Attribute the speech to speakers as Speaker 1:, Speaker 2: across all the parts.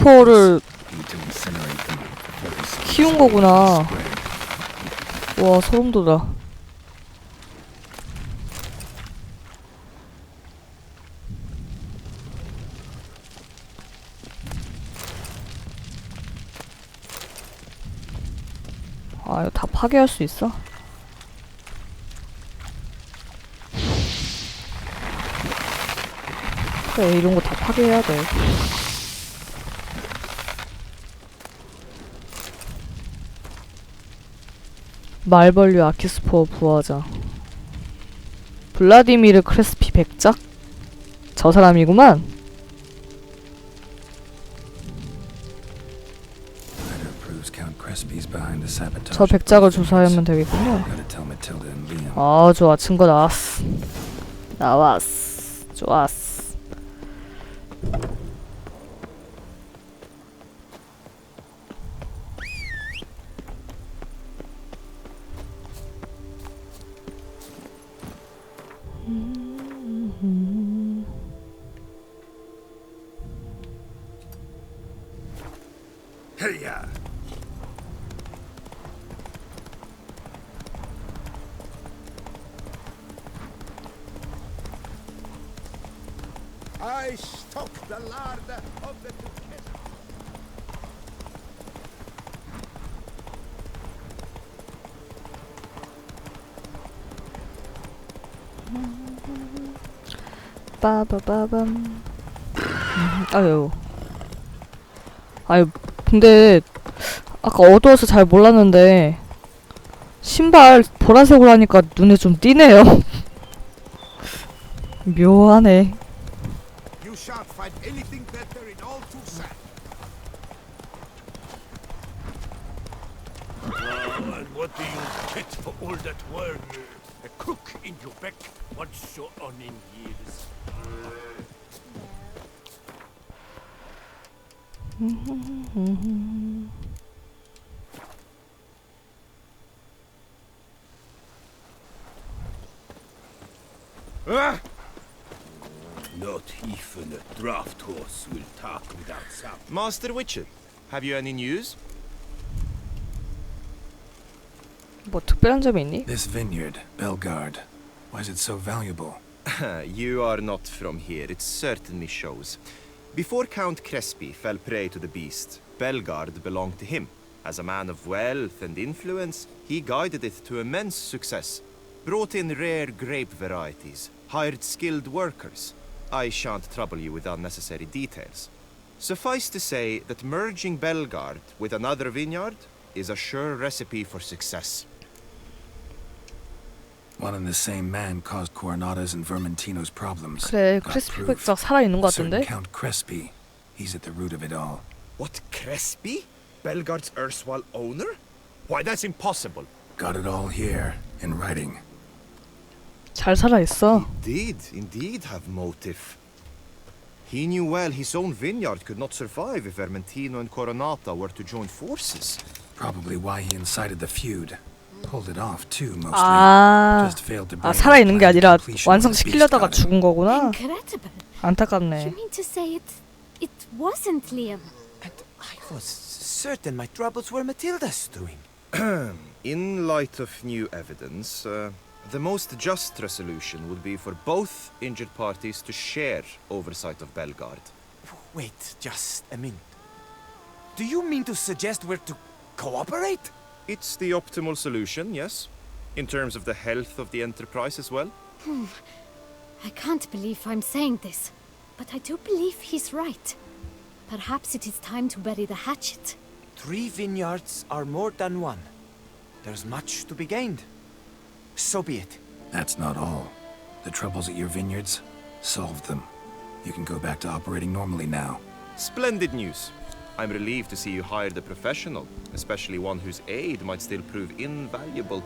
Speaker 1: C4를 키운 거구나. 와, 소름 돋아. 아, 이거 다 파괴할 수 있어? 그래, 이런 거 다 파괴해야 돼. 말벌류 아키스포어 부하자. 블라디미르 크레스피 백작? 저 사람이구만. 저 백작을 조사하면 되겠군요. 아, 좋아. 증거 나왔어. 나왔어. 좋았어.
Speaker 2: Heya. I stock the larder of the
Speaker 1: 빠바바밤. 아유. 아유, 근데 아까 어두워서 잘 몰랐는데 신발 보라색으로 하니까 눈에 좀 띄네요. 묘하네.
Speaker 2: You shan't find anything better in all Tucson. And what do you get for all that work? A crook in your back, once so on in years. Not even a draft horse will talk without sound.
Speaker 3: Master Witcher, have you any news?
Speaker 1: 뭐 특별한 점이 있니?
Speaker 4: This vineyard, Belgard, why is it so valuable?
Speaker 3: You are not from here, it certainly shows. Before Count Crespi fell prey to the beast, Belgard belonged to him. As a man of wealth and influence, he guided it to immense success. Brought in rare grape varieties, hired skilled workers. I shan't trouble you with unnecessary details. Suffice to say that merging Belgard with another vineyard is a sure recipe for success.
Speaker 4: One and the same man caused Coronada's and Vermentino's problems.
Speaker 1: 그래,
Speaker 4: Got
Speaker 1: 크리스피
Speaker 4: proof.
Speaker 1: 백작 살아있는 것
Speaker 4: A certain
Speaker 1: 같은데?
Speaker 4: Count Crespi, he's at the root of it all.
Speaker 3: What, Crespi? Belgard's erstwhile owner? Why, that's impossible.
Speaker 4: Got it all here, in writing.
Speaker 1: 잘 살아있어.
Speaker 3: He did indeed have motive. He knew well his own vineyard could not survive if Vermentino and Coronata were to join forces.
Speaker 4: Probably why he incited the feud. Pulled it off too, mostly.
Speaker 1: 아,
Speaker 4: Just failed to
Speaker 1: 아
Speaker 4: bring
Speaker 1: 살아있는 게
Speaker 4: his
Speaker 1: 아니라
Speaker 4: plan to completion when the beast
Speaker 1: 완성시키려다가
Speaker 4: got him.
Speaker 1: 죽은 거구나.
Speaker 5: Incredible.
Speaker 1: 안타깝네.
Speaker 5: You mean to say it wasn't Liam?
Speaker 6: And I was certain my troubles were Matilda's doing.
Speaker 3: In light of new evidence, the most just resolution would be for both injured parties to share oversight of Belgard.
Speaker 6: Wait just a minute. Do you mean to suggest we're to cooperate?
Speaker 3: It's the optimal solution, yes. In terms of the health of the enterprise as well.
Speaker 5: I can't believe I'm saying this, but I do believe he's right. Perhaps it is time to bury the hatchet.
Speaker 6: 3 vineyards are more than one. There's much to be gained. So be it.
Speaker 4: That's not all. The troubles at your vineyards, solved them. You can go back to operating normally now.
Speaker 3: Splendid news. I'm relieved to see you hired a professional, especially one whose aid might still prove invaluable.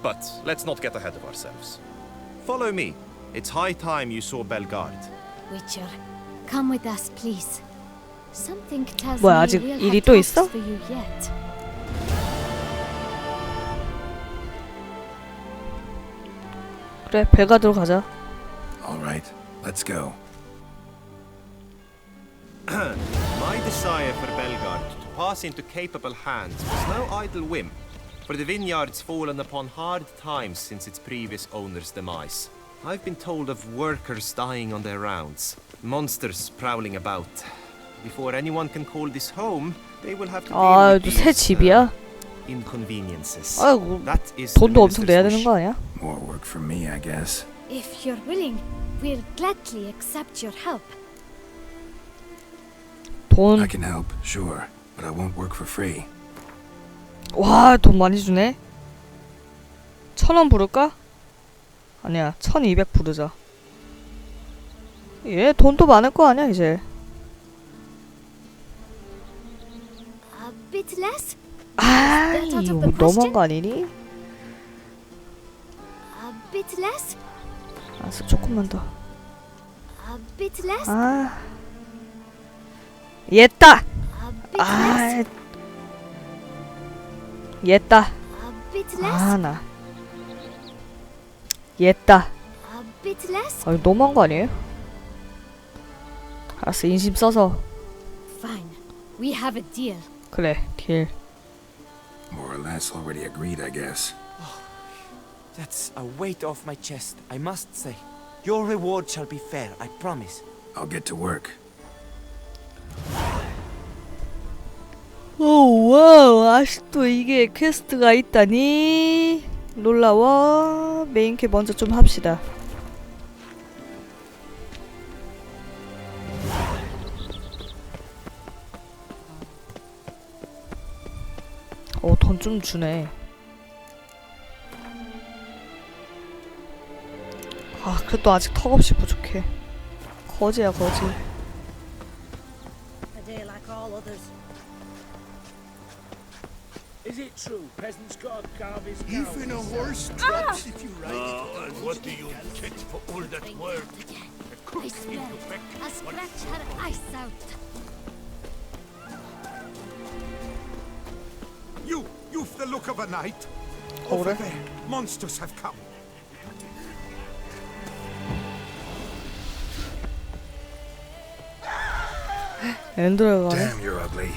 Speaker 3: But let's not get ahead of ourselves. Follow me. It's high time you saw Belgard.
Speaker 5: Witcher, come with us, please. Something tells
Speaker 1: 뭐야,
Speaker 5: me
Speaker 1: 아직
Speaker 5: we'll
Speaker 1: 일이
Speaker 5: have
Speaker 1: 또
Speaker 5: talks
Speaker 1: 있어?
Speaker 5: for you yet.
Speaker 1: 그래, 벨가드로 가자.
Speaker 4: All right, let's go.
Speaker 3: My desire for Belgard to pass into capable hands was no idle whim, for the vineyard's fallen upon hard times since its previous owner's demise. I've been told of workers dying on their rounds, monsters prowling about. Before anyone can call this home, they will have to deal with
Speaker 1: 새
Speaker 3: these,
Speaker 1: 집이야?
Speaker 3: inconveniences.
Speaker 1: 아이고,
Speaker 3: That is the
Speaker 1: 돈도 엄청
Speaker 3: minister's
Speaker 1: 내야
Speaker 3: wish.
Speaker 1: 되는 거 아니야?
Speaker 4: More work for me, I guess.
Speaker 5: If you're willing, we'll gladly accept your help.
Speaker 1: 돈,
Speaker 4: I can help, sure, but I won't work for free.
Speaker 1: 와, 돈 많이 주네. 1,000원 부를까? 아니야, 1,200 부르자. 얘 돈도 많을 거 아니야, 이제.
Speaker 5: A bit less?
Speaker 1: 아, 이거 너무한 거 아니니?
Speaker 5: A bit less?
Speaker 1: 알았어, 조금만 더.
Speaker 5: A bit less?
Speaker 1: 아, 얘다.
Speaker 5: A bit
Speaker 1: 아,
Speaker 5: less?
Speaker 1: 얘다.
Speaker 5: A bit less?
Speaker 1: 아, 나. 얘다.
Speaker 5: A bit less?
Speaker 1: 아, 너무한 거 아니에요? 알았어, 인심 써서.
Speaker 5: Fine. We have a deal.
Speaker 1: 그래, 딜.
Speaker 4: More or less already agreed, I guess.
Speaker 6: That's a weight off my chest, I must say. Your reward shall be fair, I promise.
Speaker 4: I'll get to work.
Speaker 1: 오, 와우, 아직도 이게 퀘스트가 있다니. 놀라워. 메인캐 먼저 좀 합시다. 돈 좀 주네. 아, 그래도 아직 턱없이 부족해. 거지야, 거지.
Speaker 7: A day like all others.
Speaker 2: Is it true peasants gotta carve his cows?
Speaker 8: Even a horse drops if you ride it.
Speaker 2: And what do you get for all that work? A crook
Speaker 5: I
Speaker 2: in
Speaker 5: swear,
Speaker 2: your back.
Speaker 5: I'll scratch her eyes out.
Speaker 8: You've the look of a knight.
Speaker 1: Over
Speaker 8: there, monsters have come.
Speaker 1: 엔드로가 가네.
Speaker 4: Damn, you're ugly.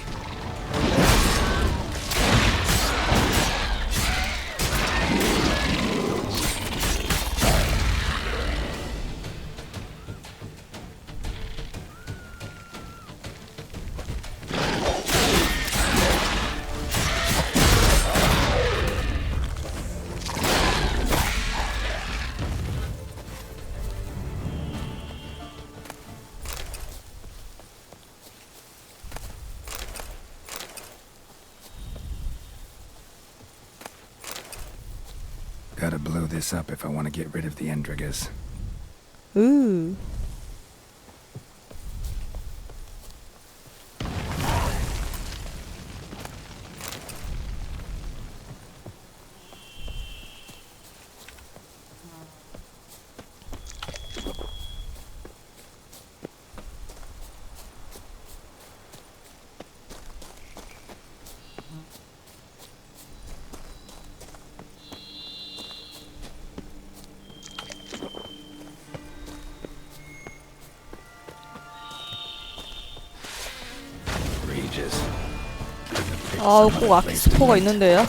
Speaker 4: Gotta blow this up if I want to get rid of the Endrigas.
Speaker 1: 으.
Speaker 4: Regis.
Speaker 1: 아, 꼭 아키스포가 있는데요.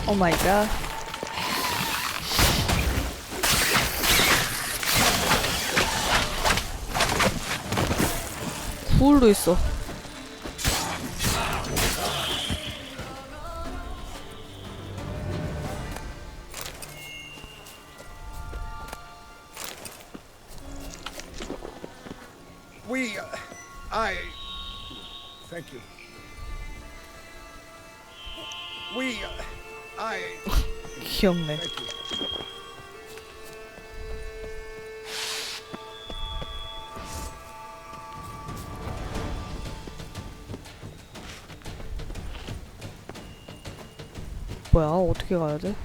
Speaker 1: 오 마이 갓. 굴도 있어.
Speaker 8: Thank you.
Speaker 1: 귀엽네.
Speaker 8: Thank you.
Speaker 1: 뭐야, 어떻게 가야 돼?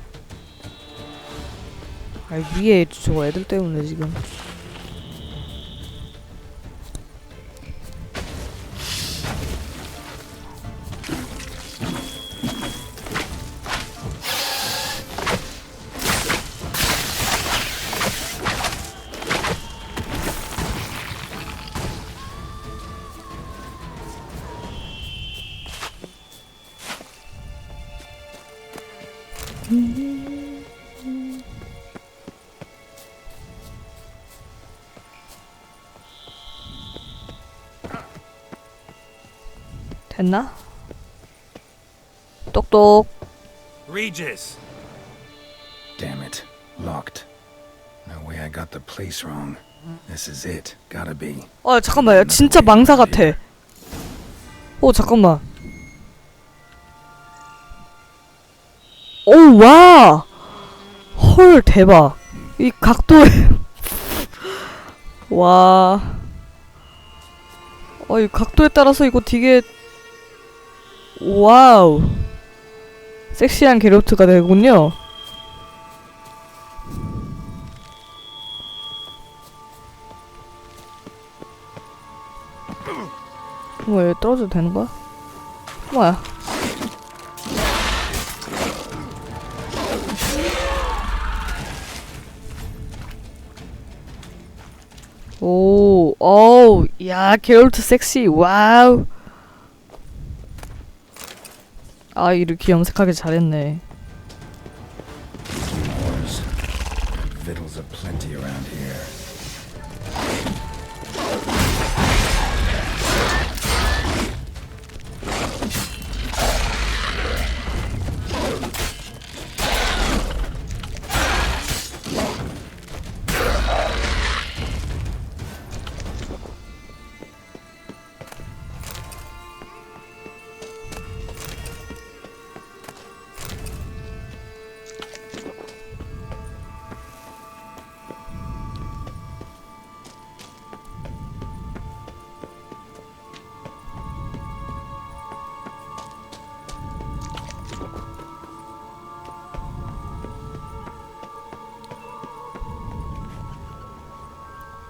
Speaker 1: 아, 위에 저 애들 때문에 지금. 됐나? 똑똑.
Speaker 2: Regis!
Speaker 4: Damn it. Locked. No way I got the place wrong. This is it. Gotta be.
Speaker 1: 잠깐만요. 진짜 망사 같아. 잠깐만. 오, 와! 헐, 대박. 이 각도에. 와. 이 각도에 따라서 이거 되게. 와우. 섹시한 게롤트가 되군요. 뭐야, 여기 떨어져도 되는 거야? 뭐야? 오, 어우, 야, 게롤트 섹시, 와우. 이렇게 염색하기 잘했네.
Speaker 4: Victuals are plenty around here.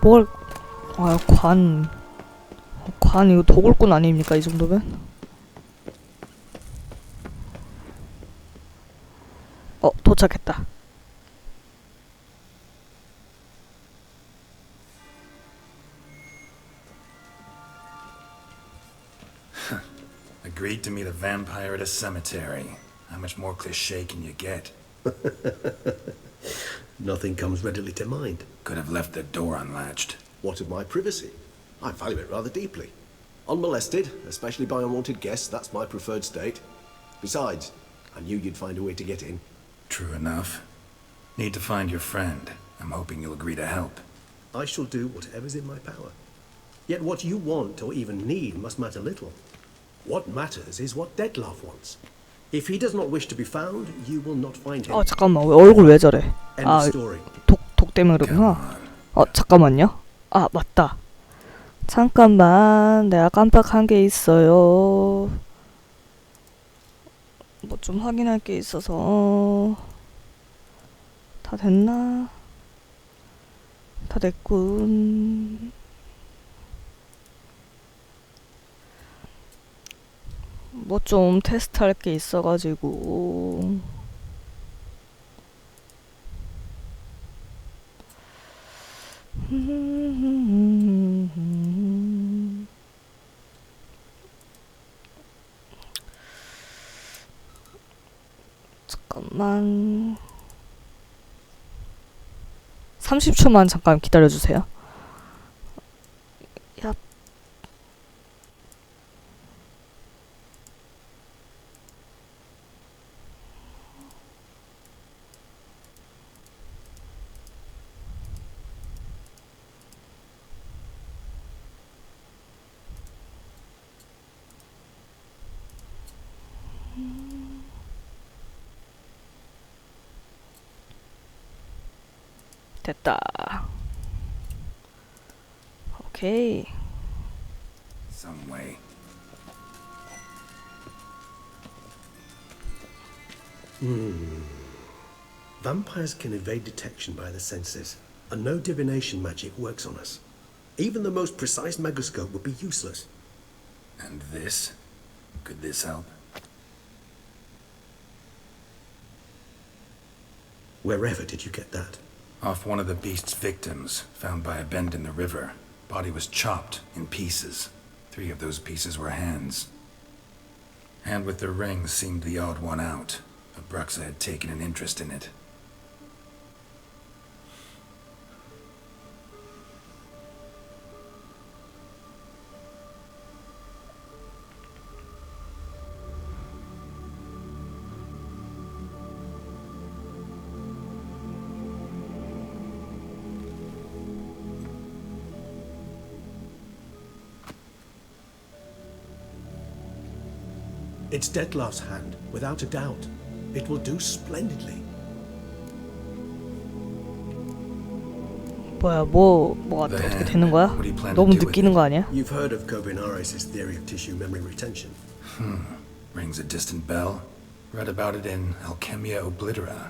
Speaker 1: 뭘? 관 이거 도굴꾼 아닙니까 이 정도면? 도착했다.
Speaker 4: Agreed to meet a vampire at a cemetery. How much more cliché can you get?
Speaker 7: Nothing comes readily to mind.
Speaker 4: Could have left the door unlatched.
Speaker 7: What of my privacy? I value it rather deeply. Unmolested, especially by unwanted guests, that's my preferred state. Besides, I knew you'd find a way to get in.
Speaker 4: True enough. Need to find your friend. I'm hoping you'll agree to help.
Speaker 7: I shall do whatever's in my power. Yet what you want or even need must matter little. What matters is what Detlef wants. If he does not wish to be found, you will not find him.
Speaker 1: 잠깐만, 얼굴 왜 저래?
Speaker 7: End of story.
Speaker 1: 독 때문에 그러구나. 잠깐만요. 맞다. 잠깐만, 내가 깜빡한 게 있어요. 뭐 좀 확인할 게 있어서. 다 됐나? 다 됐군. 뭐 좀 테스트할 게 있어가지고. 잠깐만. 30초만 잠깐 기다려주세요. 야. 됐다. 오케이.
Speaker 4: Some way.
Speaker 7: Vampires can evade detection by the senses, and no divination magic works on us. Even the most precise megoscope would be useless.
Speaker 4: And this? Could this help?
Speaker 7: Wherever did you get that?
Speaker 4: Off one of the beast's victims, found by a bend in the river. Body was chopped in pieces. 3 of those pieces were hands. Hand with the ring seemed the odd one out, but Bruxa had taken an interest in it.
Speaker 7: It's Detlef's hand, without a doubt. It will do splendidly.
Speaker 1: 뭐야 뭐 어떻게 되는 거야?
Speaker 4: What do you plan to
Speaker 1: 너무
Speaker 4: do with
Speaker 1: 느끼는 거 아니야?
Speaker 7: You've heard of Kovinaris' theory of tissue memory retention.
Speaker 4: Rings a distant bell. Read about it in Alchemia Oblitera.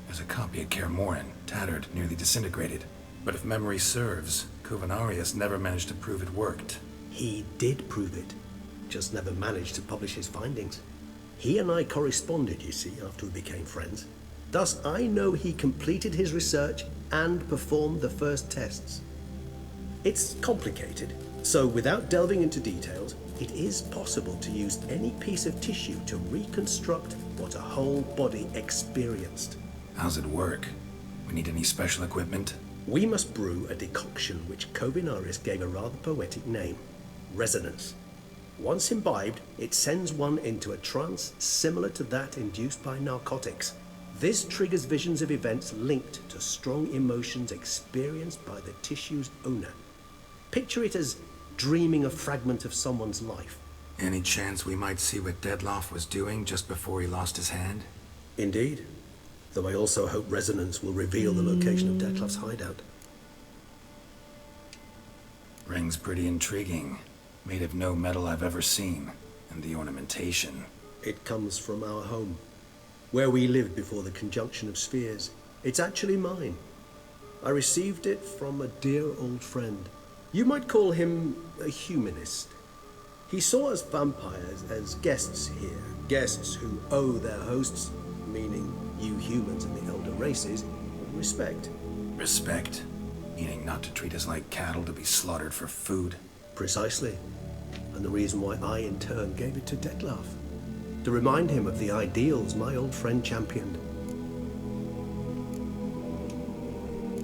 Speaker 4: There's a copy at Kaer Morhen, tattered, nearly disintegrated. But if memory serves, Kovinaris never managed to prove it worked.
Speaker 7: He did prove it, just never managed to publish his findings. He and I corresponded, you see, after we became friends. Thus, I know he completed his research and performed the first tests. It's complicated, so without delving into details, it is possible to use any piece of tissue to reconstruct what a whole body experienced.
Speaker 4: How's it work? We need any special equipment?
Speaker 7: We must brew a decoction which Kovinaris gave a rather poetic name, resonance. Once imbibed, it sends one into a trance similar to that induced by narcotics. This triggers visions of events linked to strong emotions experienced by the tissue's owner. Picture it as dreaming a fragment of someone's life.
Speaker 4: Any chance we might see what Detlef was doing just before he lost his hand?
Speaker 7: Indeed. Though I also hope resonance will reveal the location of Detlef's hideout.
Speaker 4: Ring's pretty intriguing. Made of no metal I've ever seen. And the ornamentation.
Speaker 7: It comes from our home, where we lived before the conjunction of spheres. It's actually mine. I received it from a dear old friend. You might call him a humanist. He saw us vampires as guests here, guests who owe their hosts, meaning you humans and the elder races, respect.
Speaker 4: Respect? Meaning not to treat us like cattle to be slaughtered for food?
Speaker 7: Precisely. And the reason why I in turn gave it to Detlef. To remind him of the ideals my old friend championed.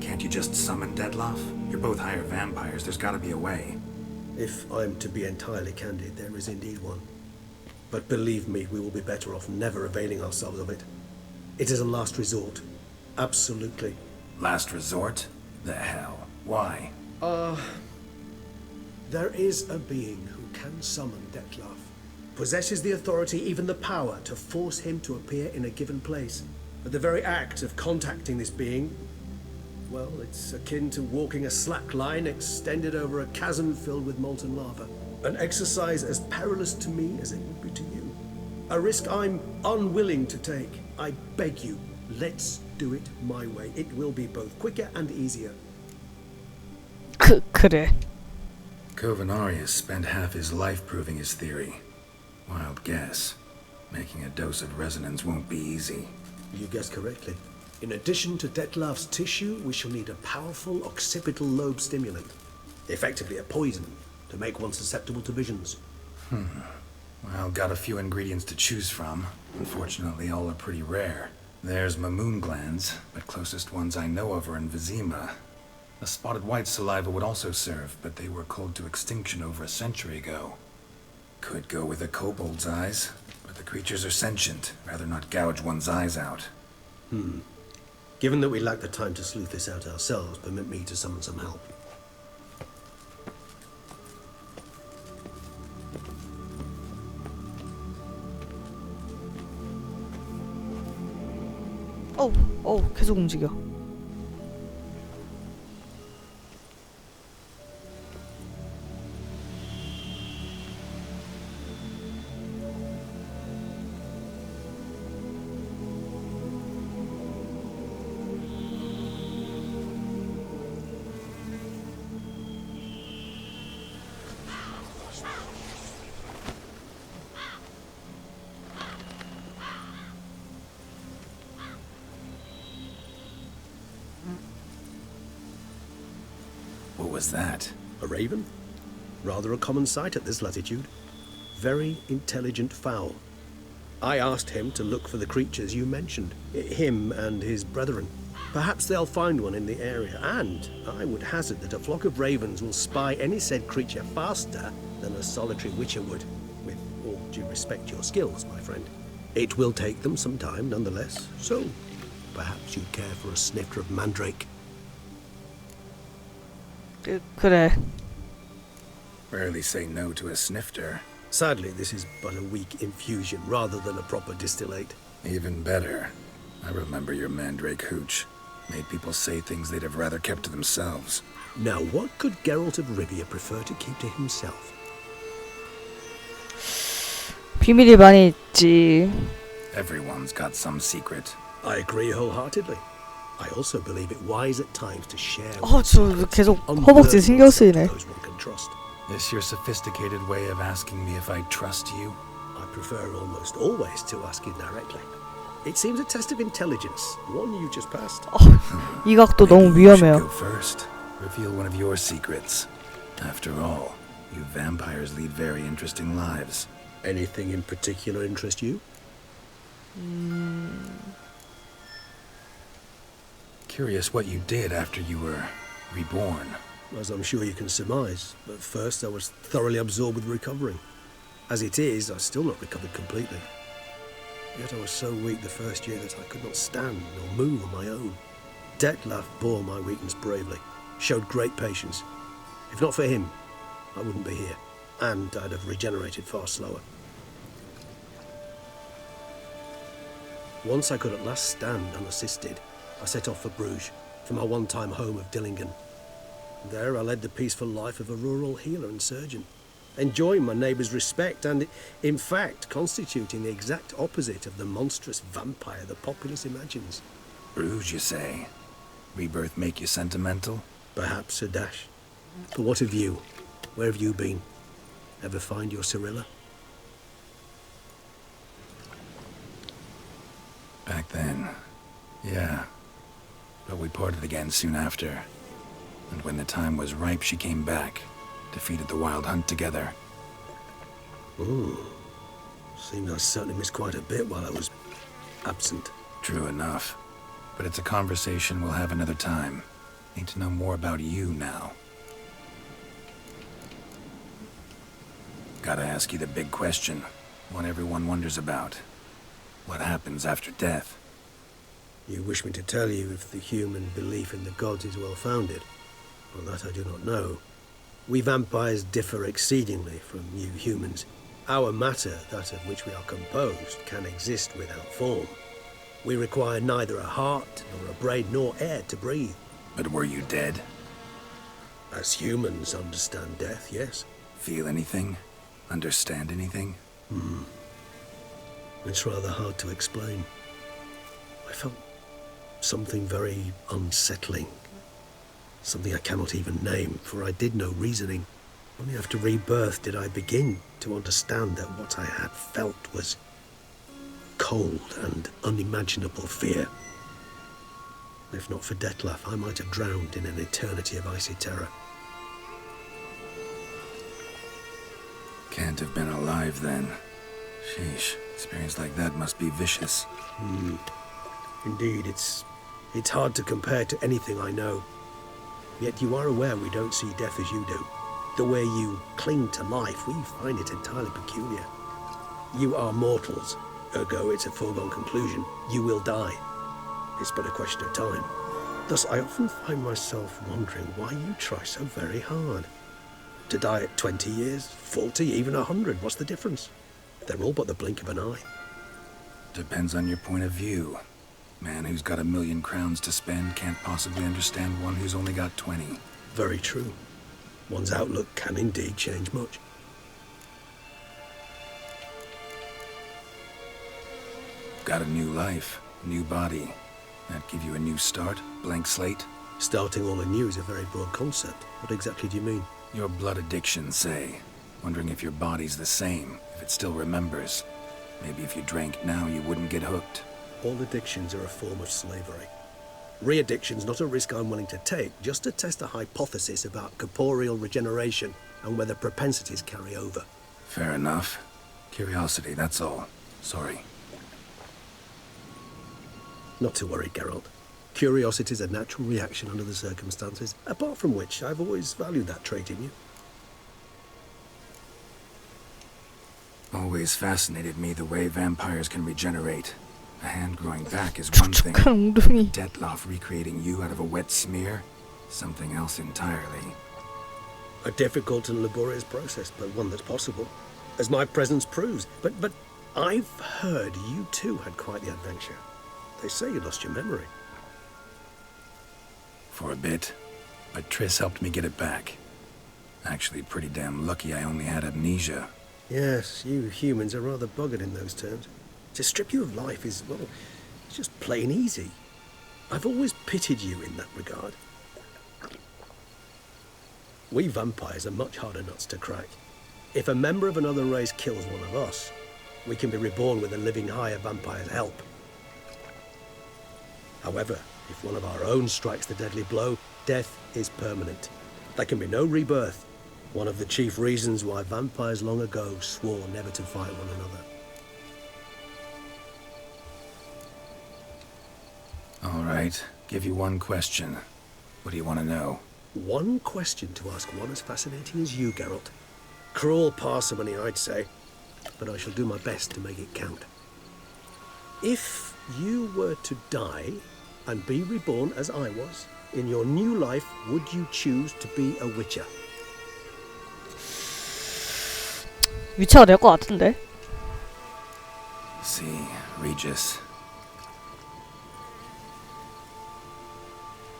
Speaker 4: Can't you just summon Detlef? You're both higher vampires, there's gotta be a way.
Speaker 7: If I'm to be entirely candid, there is indeed one. But believe me, we will be better off never availing ourselves of it. It is a last resort. Absolutely.
Speaker 4: Last resort? The hell? Why?
Speaker 7: There is a being who can summon Detlef. Possesses the authority, even the power, to force him to appear in a given place. But the very act of contacting this being, well, it's akin to walking a slack line extended over a chasm filled with molten lava. An exercise as perilous to me as it would be to you. A risk I'm unwilling to take. I beg you, let's do it my way. It will be both quicker and easier.
Speaker 1: 그래.
Speaker 4: Kovinaris spent half his life proving his theory. Wild guess. Making a dose of resonance won't be easy.
Speaker 7: You guessed correctly. In addition to Detlef's tissue, we shall need a powerful occipital lobe stimulant. Effectively a poison, to make one susceptible to visions.
Speaker 4: Well, got a few ingredients to choose from. Unfortunately, all are pretty rare. There's mamoon glands, but closest ones I know of are in Vizima. A spotted white saliva would also serve, but they were cold to extinction over a century ago. Could go with a kobold's eyes, but the creatures are sentient. Rather not gouge one's eyes out.
Speaker 7: Given that we lack the time to sleuth this out ourselves, permit me to summon some help.
Speaker 1: 계속 움직여.
Speaker 4: What was that?
Speaker 7: A raven? Rather a common sight at this latitude. Very intelligent fowl. I asked him to look for the creatures you mentioned, him and his brethren. Perhaps they'll find one in the area, and I would hazard that a flock of ravens will spy any said creature faster than a solitary witcher would. With all due respect to your skills, my friend. It will take them some time, nonetheless, so perhaps you'd care for a snifter of mandrake.
Speaker 1: 그래.
Speaker 4: Rarely say no to a snifter.
Speaker 7: Sadly, this is but a weak infusion rather than a proper distillate.
Speaker 4: Even better. I remember your mandrake hooch. Made people say things they'd have rather kept to themselves.
Speaker 7: Now, what could Geralt of Rivia prefer to keep to himself?
Speaker 1: 비밀이 많이 있지.
Speaker 4: Everyone's got some secret.
Speaker 7: I agree wholeheartedly. I also believe it wise at times to share.
Speaker 1: 저 계속 허벅지 신경 쓰이네.
Speaker 7: Those one can trust.
Speaker 4: This your sophisticated way of asking me if I trust you?
Speaker 7: I prefer almost always to ask you directly. It seems a test of intelligence, one you just passed.
Speaker 1: 이 각도 너무
Speaker 4: Maybe you should
Speaker 1: 위험해요.
Speaker 4: go first. Reveal one of your secrets. After all, you vampires lead very interesting lives.
Speaker 7: Anything in particular interest you?
Speaker 4: Curious what you did after you were reborn.
Speaker 7: As I'm sure you can surmise, at first I was thoroughly absorbed with recovering. As it is, I've still not recovered completely. Yet I was so weak the first year that I could not stand or move on my own. Detlef bore my weakness bravely, showed great patience. If not for him, I wouldn't be here, and I'd have regenerated far slower. Once I could at last stand unassisted, I set off for Bruges, from my one-time home of Dillingen. There I led the peaceful life of a rural healer and surgeon, enjoying my neighbours' respect and, in fact, constituting the exact opposite of the monstrous vampire the populace imagines.
Speaker 4: Bruges, you say? Rebirth make you sentimental?
Speaker 7: Perhaps a dash. But what of you? Where have you been? Ever find your Cyrilla?
Speaker 4: Back then, yeah. But we parted again soon after. And when the time was ripe, she came back. Defeated the Wild Hunt together.
Speaker 7: Ooh. Seems I certainly missed quite a bit while I was absent.
Speaker 4: True enough. But it's a conversation we'll have another time. Need to know more about you now. Gotta ask you the big question. One everyone wonders about. What happens after death?
Speaker 7: You wish me to tell you if the human belief in the gods is well founded? Well, that I do not know. We vampires differ exceedingly from you humans. Our matter, that of which we are composed, can exist without form. We require neither a heart, nor a brain, nor air to breathe.
Speaker 4: But were you dead?
Speaker 7: As humans understand death, yes.
Speaker 4: Feel anything? Understand anything?
Speaker 7: It's rather hard to explain. I felt something very unsettling. Something I cannot even name, for I did no reasoning. Only after rebirth did I begin to understand that what I had felt was cold and unimaginable fear. If not for Detlef, I might have drowned in an eternity of icy terror.
Speaker 4: Can't have been alive then. Sheesh, experience like that must be vicious.
Speaker 7: Indeed, it's hard to compare to anything I know. Yet you are aware we don't see death as you do. The way you cling to life, we find it entirely peculiar. You are mortals, ergo it's a foregone conclusion. You will die. It's but a question of time. Thus, I often find myself wondering why you try so very hard. To die at 20 years, 40, even 100, what's the difference? They're all but the blink of an eye.
Speaker 4: Depends on your point of view. Man who's got 1,000,000 crowns to spend can't possibly understand one who's only got 20.
Speaker 7: Very true. One's outlook can indeed change much.
Speaker 4: Got a new life, new body. That give you a new start, blank slate?
Speaker 7: Starting all anew is a very broad concept. What exactly do you mean?
Speaker 4: Your blood addiction, say. Wondering if your body's the same, if it still remembers. Maybe if you drank now, you wouldn't get hooked.
Speaker 7: All addictions are a form of slavery. Re-addiction's not a risk I'm willing to take, just to test a hypothesis about corporeal regeneration and whether propensities carry over.
Speaker 4: Fair enough. Curiosity, that's all. Sorry.
Speaker 7: Not to worry, Geralt. Curiosity is a natural reaction under the circumstances, apart from which I've always valued that trait in you.
Speaker 4: Always fascinated me the way vampires can regenerate. A hand growing back is one thing.
Speaker 1: 축축한 웅덩이.
Speaker 4: Detlef recreating you out of a wet smear? Something else entirely.
Speaker 7: A difficult and laborious process, but one that's possible. as my presence proves. But I've heard you too had quite the adventure. They say you lost your memory.
Speaker 4: For a bit, but Triss helped me get it back. Actually, pretty damn lucky I only had amnesia.
Speaker 7: Yes, you humans are rather buggered in those terms. To strip you of life is, well, it's just plain easy. I've always pitied you in that regard. We vampires are much harder nuts to crack. If a member of another race kills one of us, we can be reborn with a living higher vampire's help. However, if one of our own strikes the deadly blow, death is permanent. There can be no rebirth. One of the chief reasons why vampires long ago swore never to fight one another.
Speaker 4: All right, give you one question. What do you want to know?
Speaker 7: One question to ask one as fascinating as you, Geralt. Cruel parsimony, I'd say, but I shall do my best to make it count. If you were to die and be reborn as I was, in your new life, would you choose to be a witcher?
Speaker 1: 위치가 될 것 같은데.
Speaker 4: See, Regis.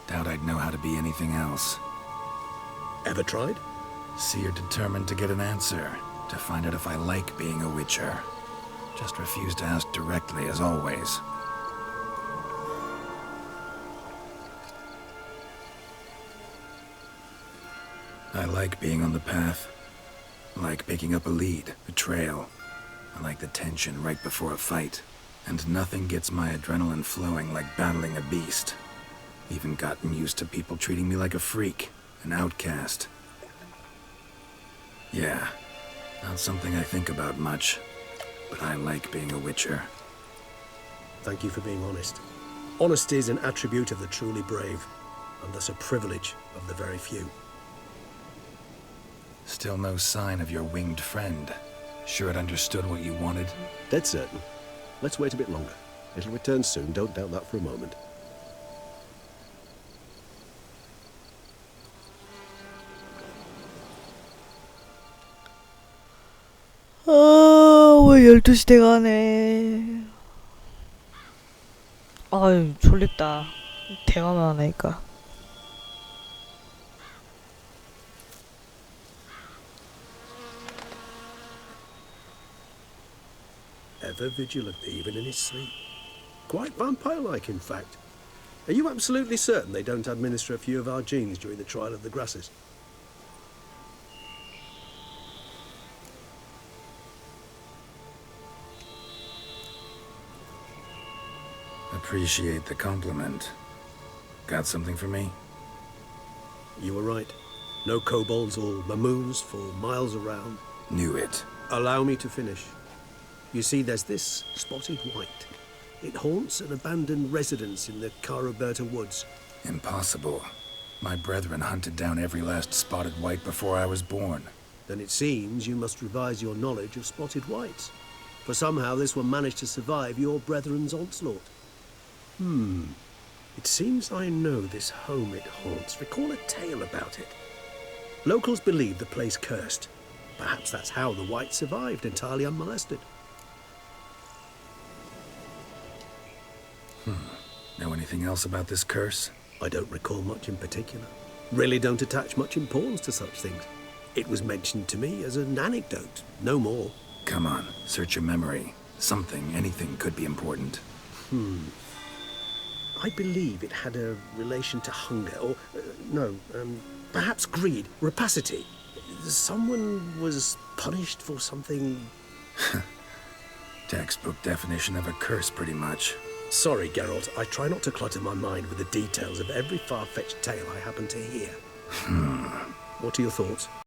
Speaker 4: Doubt I'd know how to be anything else.
Speaker 7: Ever tried?
Speaker 4: See, you're determined to get an answer, to find out if I like being a witcher. Just refuse to ask directly, as always. I like being on the path. I like picking up a lead, a trail. I like the tension right before a fight. And nothing gets my adrenaline flowing like battling a beast. Even gotten used to people treating me like a freak, an outcast. Yeah, not something I think about much, but I like being a witcher.
Speaker 7: Thank you for being honest. Honesty is an attribute of the truly brave, and thus a privilege of the very few.
Speaker 4: Still no sign of your winged friend. Sure it understood what you wanted?
Speaker 7: Dead certain. Let's wait a bit longer. It'll return soon, don't doubt that for a moment.
Speaker 1: 왜 12시 돼가네. 아유, 졸립다. 대화만 하니까.
Speaker 7: Ever vigilant, even in his sleep. Quite vampire-like, in fact. Are you absolutely certain they don't administer a few of our genes during the trial of the grasses?
Speaker 4: Appreciate the compliment. Got something for me?
Speaker 7: You were right. No kobolds or mamoons for miles around.
Speaker 4: Knew it.
Speaker 7: Allow me to finish. You see, there's this spotted white. It haunts an abandoned residence in the Caraberta woods.
Speaker 4: Impossible. My brethren hunted down every last spotted white before I was born.
Speaker 7: Then it seems you must revise your knowledge of spotted whites. For somehow this one managed to survive your brethren's onslaught. It seems I know this home it haunts. Recall a tale about it. Locals believe the place cursed. Perhaps that's how the white survived entirely unmolested.
Speaker 4: Know anything else about this curse?
Speaker 7: I don't recall much in particular. Really don't attach much importance to such things. It was mentioned to me as an anecdote, no more.
Speaker 4: Come on, search your memory. Something, anything could be important.
Speaker 7: I believe it had a relation to hunger, or, perhaps greed, rapacity. Someone was punished for something...
Speaker 4: Textbook definition of a curse, pretty much.
Speaker 7: Sorry, Geralt, I try not to clutter my mind with the details of every far-fetched tale I happen to hear. What are your thoughts?